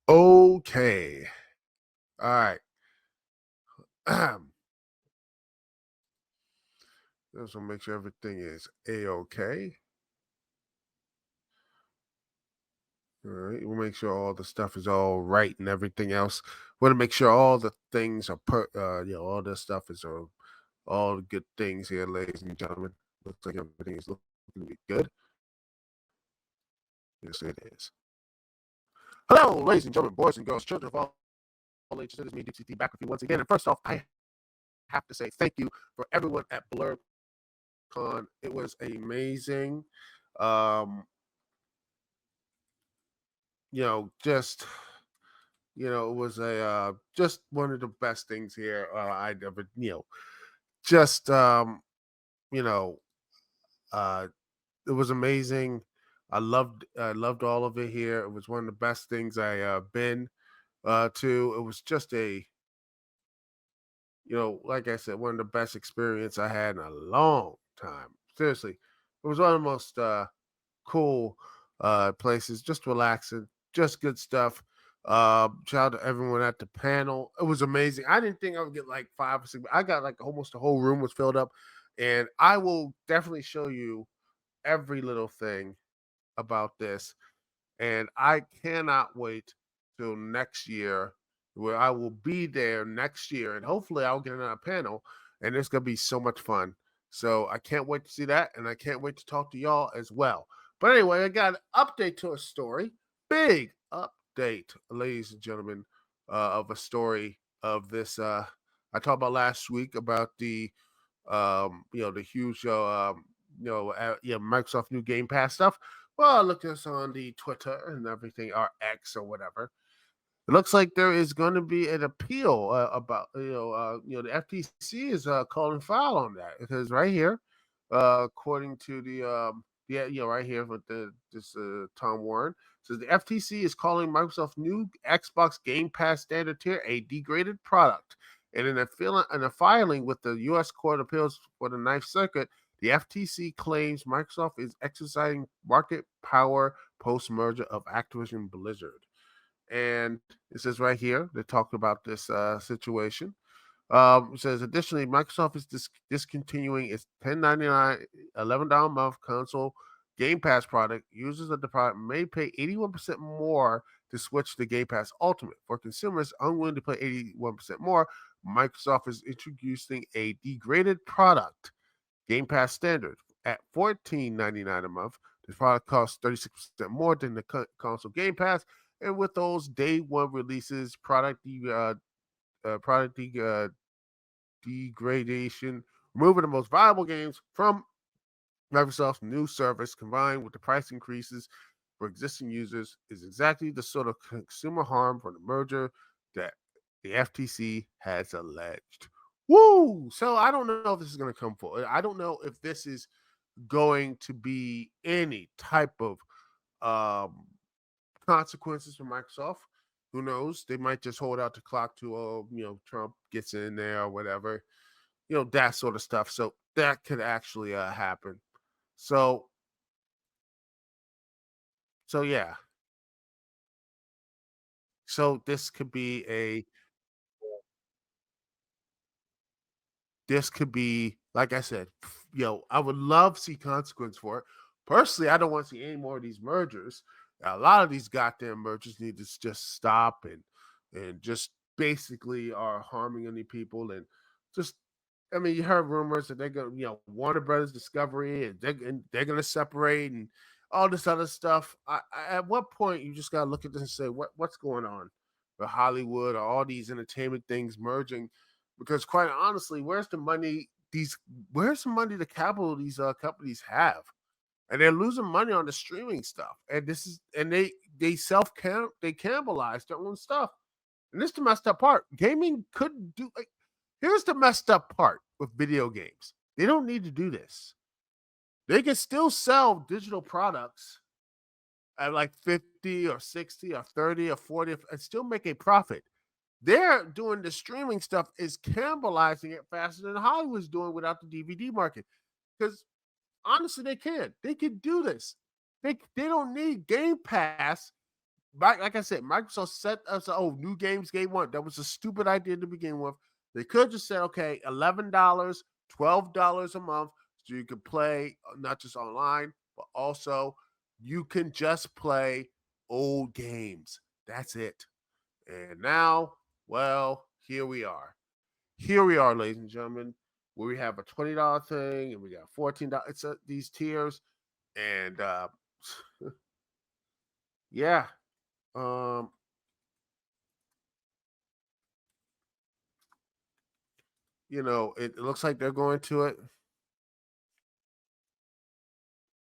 Okay. All right. Just want to make sure everything is a-okay. All right. We'll make sure all the stuff is all right and everything else. Want to make sure all the things are all this stuff is all the good things here, ladies and gentlemen. Looks like everything is looking to be good. Yes, it is. Hello, ladies and gentlemen, boys and girls, children of all ages. It is me, DCT, back with you once again. And first off, I have to say thank you for everyone at BlurCon. It was amazing. Um, just it was a just one of the best things here I'd ever just you know uh it was amazing. I loved all of it here. It was one of the best things I been to. It was just a like I said, one of the best experience I had in a long time. Seriously, it was one of the most cool places, just relaxing, just good stuff. Shout out to everyone at the panel. It was amazing. I didn't think I would get like 5 or 6. I got like almost the whole room was filled up, and I will definitely show you every little thing about this. And I cannot wait till next year, where I will be there next year, and hopefully I'll get another panel, and it's gonna be so much fun. So I can't wait to see that, and I can't wait to talk to y'all as well. But anyway, I got an update to a story, big update, ladies and gentlemen, of a story of this. I talked about last week about the huge Microsoft new Game Pass stuff. Well, look us on the Twitter and everything, or X or whatever. It looks like there is going to be an appeal about the FTC is calling foul on that, because right here, according to the right here with this Tom Warren says the FTC is calling Microsoft's new Xbox Game Pass standard tier a degraded product. And in a filing with the U.S. Court of Appeals for the Ninth Circuit, the FTC claims Microsoft is exercising market power post merger of Activision Blizzard. And it says right here, they talked about this situation. It says additionally, Microsoft is discontinuing its $10.99, $11 a month console Game Pass product. Users of the product may pay 81% more to switch to Game Pass Ultimate. For consumers unwilling to pay 81% more, Microsoft is introducing a degraded product, Game Pass Standard, at $14.99 a month. This product costs 36% more than the console Game Pass, and with those day one releases, product degradation, removing the most valuable games from Microsoft's new service, combined with the price increases for existing users, is exactly the sort of consumer harm from the merger that the FTC has alleged. Woo! So I don't know if this is going to come forward. I don't know if this is going to be any type of um, consequences for Microsoft. Who knows? They might just hold out the clock to, Trump gets in there or whatever, that sort of stuff. So that could actually happen. So, so yeah. So this could be, like I said, I would love to see consequence for it. Personally, I don't want to see any more of these mergers. A lot of these goddamn mergers need to just stop and just basically are harming any people, and just I mean, you heard rumors that they're gonna, Warner Brothers Discovery, and they're gonna separate and all this other stuff. At what point you just gotta look at this and say, what's going on with Hollywood or all these entertainment things merging? Because quite honestly, where's the money the capital these companies have? And they're losing money on the streaming stuff. And this is and they they cannibalize their own stuff. And this is the messed up part. Gaming couldn't do like here's the messed up part with video games. They don't need to do this. They can still sell digital products at like 50 or 60 or 30 or 40 and still make a profit. They're doing the streaming stuff is cannibalizing it faster than Hollywood's doing without the DVD market. Because honestly, they can. They can do this. They don't need Game Pass like I said, Microsoft set us, oh, new games game one. That was a stupid idea to begin with. They could just say, okay, $11, $12 a month, so you can play not just online, but also you can just play old games. That's it. And now, well, here we are. Here we are, ladies and gentlemen, where we have a $20 thing and we got $14. It's these tiers, and yeah, um, it looks like they're going to it.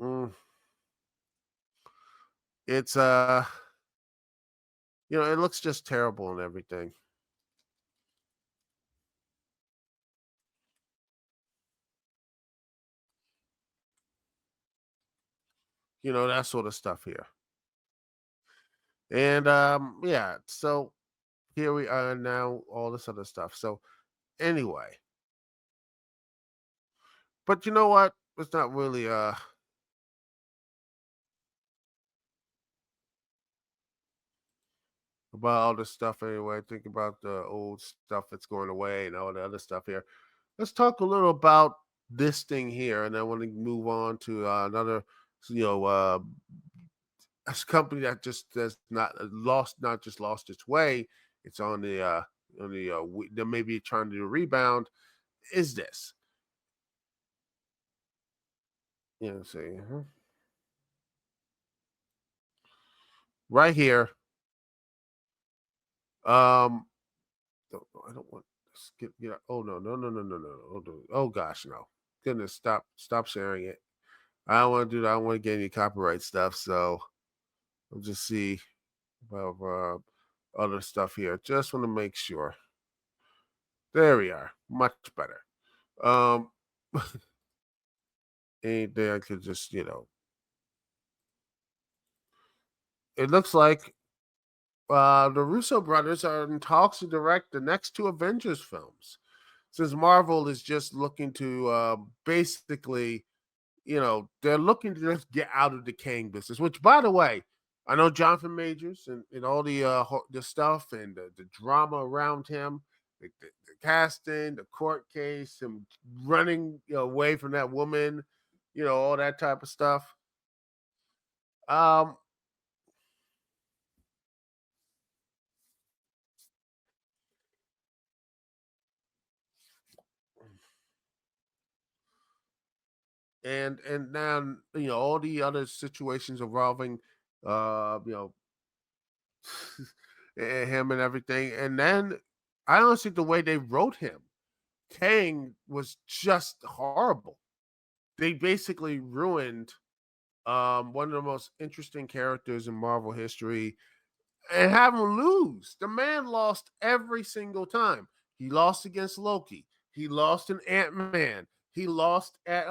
Mm, it's it looks just terrible and everything. That sort of stuff here. And yeah, so here we are now, all this other stuff. So anyway, but you know what? It's not really about all this stuff anyway. Think about the old stuff that's going away and all the other stuff here. Let's talk a little about this thing here, and I want to move on to another, you know, uh, a company that just has not just lost its way. It's they're maybe trying to do a rebound. Is this? See, right here. Um, I don't want to skip. Oh no, no, no, no, no, no. Oh, no. Oh gosh, no. Goodness, stop sharing it. I don't want to do that. I don't want to get any copyright stuff. So I'll just see about other stuff here. Just want to make sure. There we are. Much better. Um, anything I could just, it looks like the Russo brothers are in talks to direct the next two Avengers films. Since Marvel is just looking to basically, they're looking to just get out of the Kang business. Which, by the way, I know Jonathan Majors and all the stuff and the drama around him, the casting, the court case, him running away from that woman, all that type of stuff. Um, and then all the other situations involving you know him and everything, and then I honestly the way they wrote him, Kang was just horrible. They basically ruined one of the most interesting characters in Marvel history and have him lose. The man lost every single time. He lost against Loki. He lost in Ant-Man. He lost at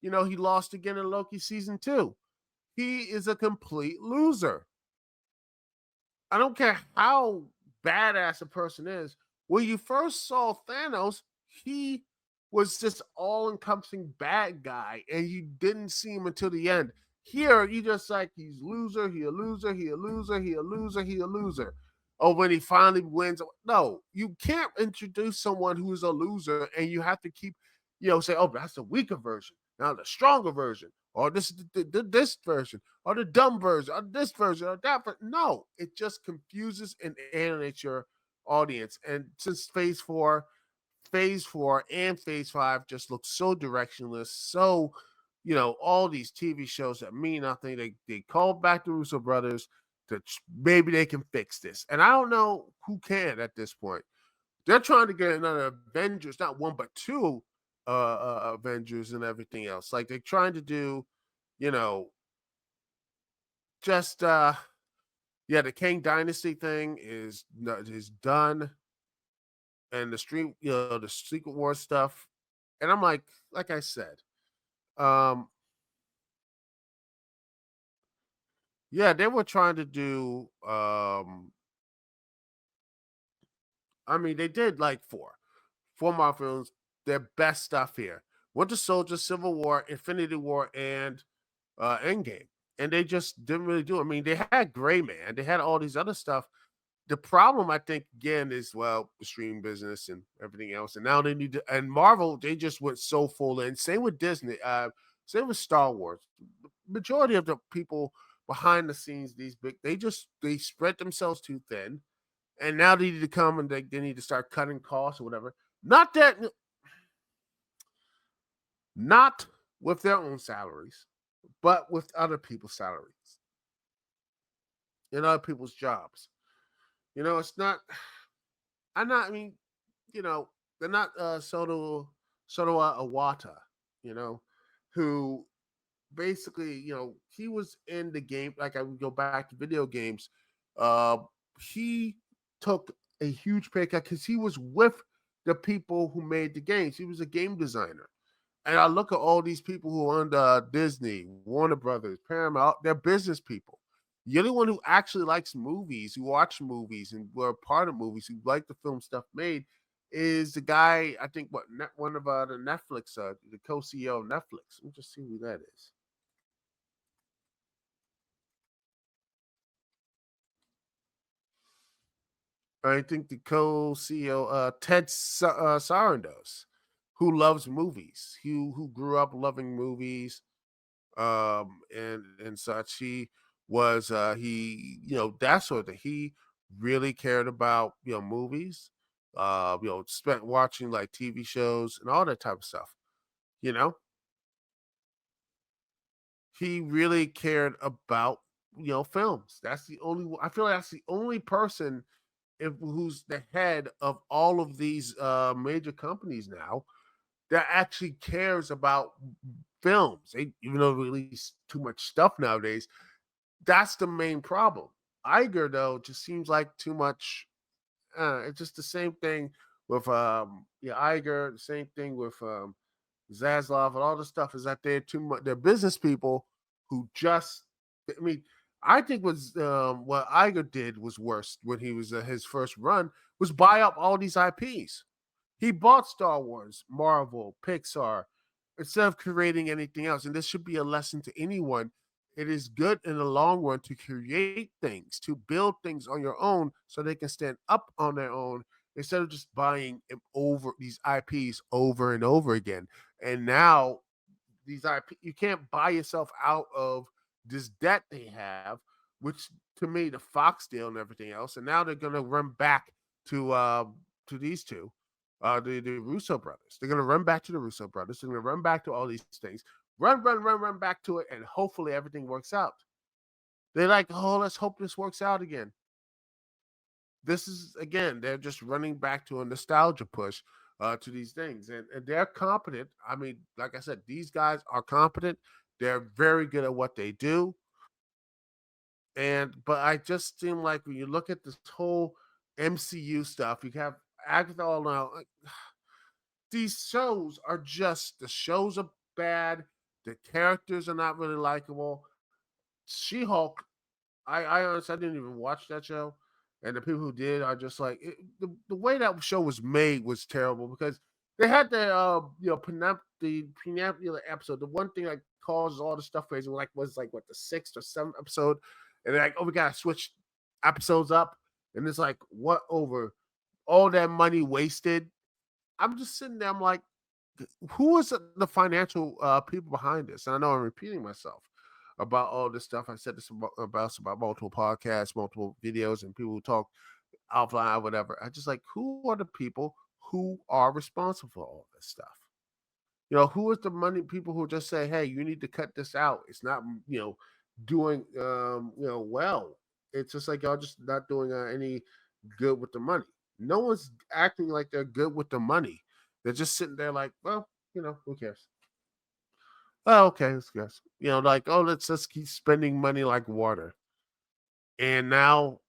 he lost again in Loki season 2. He is a complete loser. I don't care how badass a person is. When you first saw Thanos, he was just all encompassing bad guy, and you didn't see him until the end. Here, you just like he's loser, he a loser, he a loser, he a loser, he a loser. Oh, when he finally wins, no, you can't introduce someone who's a loser, and you have to keep, say, oh, that's the weaker version. Now the stronger version, or this version, or the dumb version, or this version, or that version. No, it just confuses and alienates your audience. And since phase 4 and phase 5 just look so directionless, so all these TV shows that mean nothing. They called back the Russo brothers to maybe they can fix this. And I don't know who can at this point. They're trying to get another Avengers, not one but two Avengers and everything else. Like they're trying to do, you know, just yeah, the Kang Dynasty thing is done, and the Secret War stuff, and I'm like I said, um, yeah, they were trying to do, I mean, they did like four Marvel films, their best stuff here: Winter Soldier, Civil War, Infinity War, and Endgame. and they just didn't really do it. I mean, they had Gray Man, they had all these other stuff. The problem, I think, again, is well, the streaming business and everything else. And now they need to, and Marvel, they just went so full in. Same with Disney, same with Star Wars. Majority of the people behind the scenes, these big, they spread themselves too thin. And now they need to come and they need to start cutting costs or whatever. Not that, not with their own salaries, but with other people's salaries and other people's jobs. It's not. I'm not. I mean, you know, they're not Soto Awata, you know, who basically, he was in the game. Like I would go back to video games. Uh, he took a huge pay cut because he was with the people who made the games. He was a game designer. And I look at all these people who are under Disney, Warner Brothers, Paramount, they're business people. The only one who actually likes movies, who watch movies and were part of movies, who like the film stuff made, is the guy, I think, one of the Netflix, the co-CEO of Netflix. Let me just see who that is. I think the co-CEO, Ted Sarandos, who loves movies, who grew up loving movies, and such. He was that sort of thing. He really cared about movies, spent watching like TV shows and all that type of stuff. You know, he really cared about films. That's the only. I feel like that's the only person who's the head of all of these major companies now that actually cares about films. Even though they release too much stuff nowadays, that's the main problem. Iger though just seems like too much. It's just the same thing with Iger. The same thing with Zaslav and all the stuff is that they're too much. They're business people who just. I mean, I think what Iger did was worse when he was his first run was buy up all these IPs. He bought Star Wars, Marvel, Pixar, instead of creating anything else. And this should be a lesson to anyone. It is good in the long run to create things, to build things on your own so they can stand up on their own instead of just buying over these IPs over and over again. And now these IP, you can't buy yourself out of this debt they have, which to me, the Fox deal and everything else. And now they're going to run back to these two, the Russo brothers. They're going to run back to the Russo brothers. They're going to run back to all these things, run back to it, and hopefully everything works out. They're like, oh, let's hope this works out again. This is again, they're just running back to a nostalgia push to these things, and they're competent. I mean, like I said, these guys are competent. They're very good at what they do, and but I just seem like when you look at this whole MCU stuff, you have Agatha all now. These shows are just the shows are bad. The characters are not really likable. She Hulk, I honestly I didn't even watch that show, and the people who did are just like the way that show was made was terrible because they had the the penultimate episode. The one thing that causes all the stuff crazy was like what the sixth or seventh episode, and they're like, oh, we gotta switch episodes up, and it's like what over all that money wasted. I'm just sitting there. I'm like, who is the financial people behind this? And I know I'm repeating myself about all this stuff. I said this about multiple podcasts, multiple videos, and people who talk offline, whatever. I just like who are the people who are responsible for all this stuff? Who is the money people who just say, "Hey, you need to cut this out. It's not doing well." It's just like y'all just not doing any good with the money. No one's acting like they're good with the money. They're just sitting there like, well, who cares? Oh, okay, let's guess. Like, oh, let's just keep spending money like water. And now,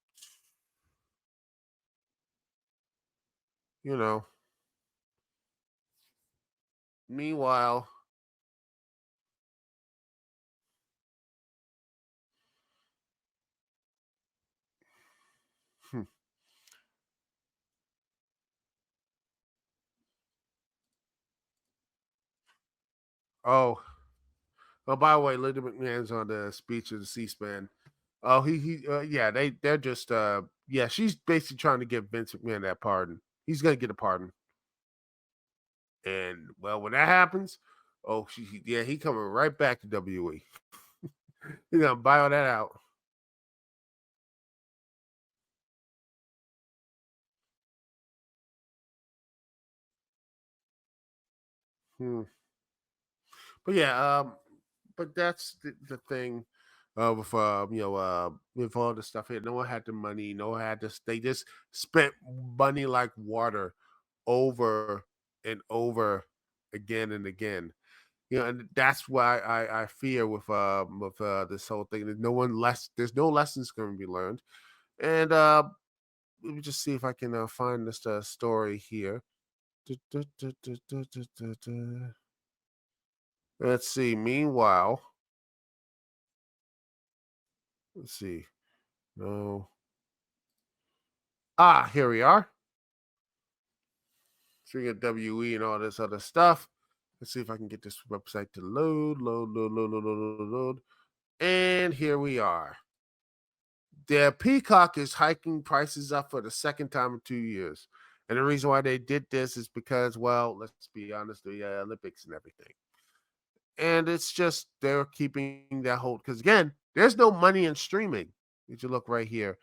you know, meanwhile, hmm, oh, Oh, by the way, Linda McMahon's on the speech of the C-SPAN. Oh, yeah, they're just, yeah, she's basically trying to give Vince McMahon that pardon. He's gonna get a pardon, and well, when that happens, oh, yeah, he coming right back to WWE. He's gonna buy all that out. Hmm. But yeah, but that's the thing with all the stuff here. No one had the money. No one had this. They just spent money like water over and over again and again. And that's why I fear with this whole thing. There's no lessons going to be learned. And let me just see if I can find this story here. Du- du- du- du- du- du- du- du. Let's see. Meanwhile, let's see. No. Here we are. So we got WE and all this other stuff. Let's see if I can get this website to load. And here we are. The Peacock is hiking prices up for the second time in 2 years. And the reason why they did this is because, well, let's be honest, the Olympics and everything. And it's just they're keeping that hold because again, there's no money in streaming. If you look right here,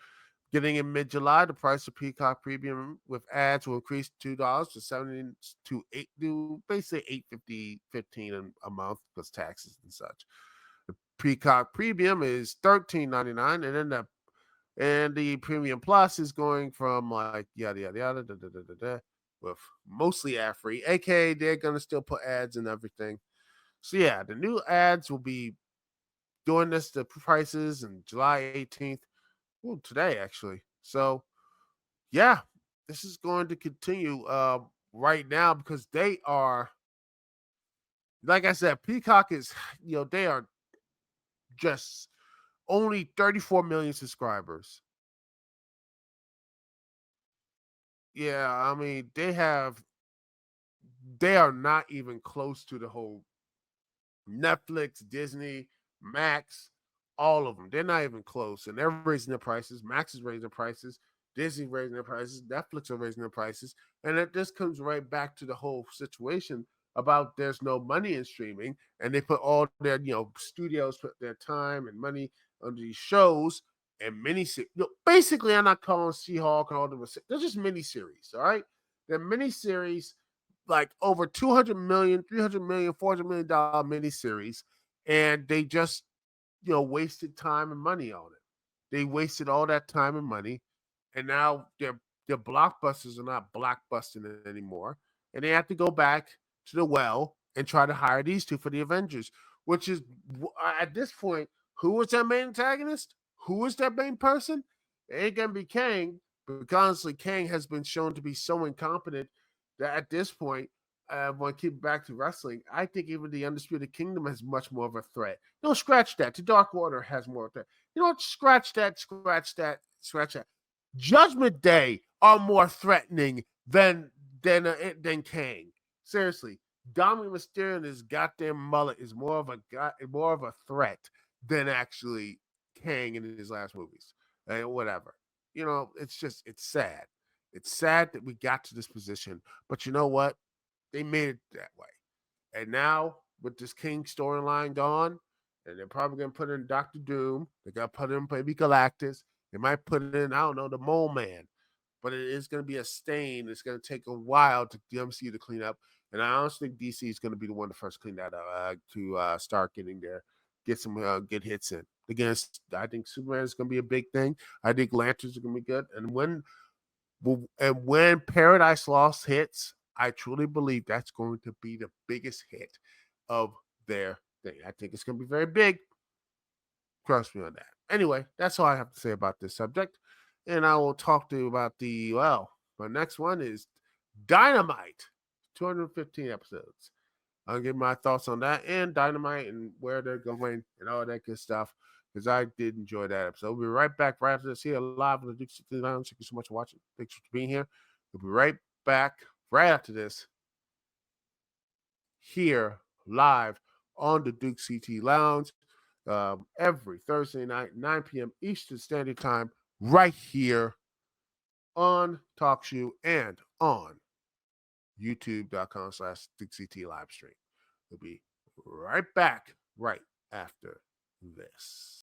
getting in mid-July, the price of Peacock Premium with ads will increase $2 to 70 to 8 to basically 850 15 a month plus taxes and such. The Peacock Premium is $13.99, and then the Premium Plus is going from like yada yada yada with mostly ad free. AKA they're gonna still put ads and everything. So yeah, the new ads will be doing this the prices in July 18th. Well, today actually. So yeah, this is going to continue right now because they are, like I said, Peacock is, they are just only 34 million subscribers. Yeah, I mean, they are not even close to the whole Netflix, Disney, Max, all of them. They're not even close, and they're raising their prices. Max is raising their prices. Disney raising their prices. Netflix are raising their prices, and it just comes right back to the whole situation about there's no money in streaming, and they put all their studios put their time and money on these shows and mini. Basically, I'm not calling She-Hulk and all them. They're just mini series. All right, they're mini series like over 200 million, 300 million, $400 million miniseries, and they just wasted time and money on it. They wasted all that time and money, and now their blockbusters are not blockbusting anymore, and they have to go back to the well and try to hire these two for the Avengers, which is at this point, who was that main antagonist? Who is that main person? It ain't gonna be Kang, because honestly, Kang has been shown to be so incompetent that at this point, when I keep back to wrestling, I think even the Undisputed Kingdom has much more of a threat. No, scratch that. The Dark Order has more threat. You know what? Scratch that. Scratch that. Scratch that. Judgment Day are more threatening than Kang. Seriously, Dominic Mysterio and his goddamn mullet is more of a threat than actually Kang in his last movies. Whatever. It's sad. It's sad that we got to this position, but you know what? They made it that way. And now with this King storyline gone, and they're probably gonna put in Doctor Doom. They got to put in maybe Galactus. They might put in I don't know the Mole Man, but it is gonna be a stain. It's gonna take a while to the MCU to clean up. And I honestly think DC is gonna be the one to first clean that up to start getting there, get some good hits in. Again, I think Superman is gonna be a big thing. I think Lanterns are gonna be good. And when Paradise Lost hits, I truly believe that's going to be the biggest hit of their thing. I think it's going to be very big. Trust me on that. Anyway, that's all I have to say about this subject. And I will talk to you about my next one is Dynamite, 215 episodes. I'll give my thoughts on that and Dynamite and where they're going and all that good stuff because I did enjoy that episode. We'll be right back right after this here live on the Dukect Lounge. Thank you so much for watching. Thanks for being here. We'll be right back right after this here live on the Dukect Lounge every Thursday night, 9 p.m. Eastern Standard Time, right here on TalkShoe and on youtube.com/Dukect live stream. We'll be right back right after this.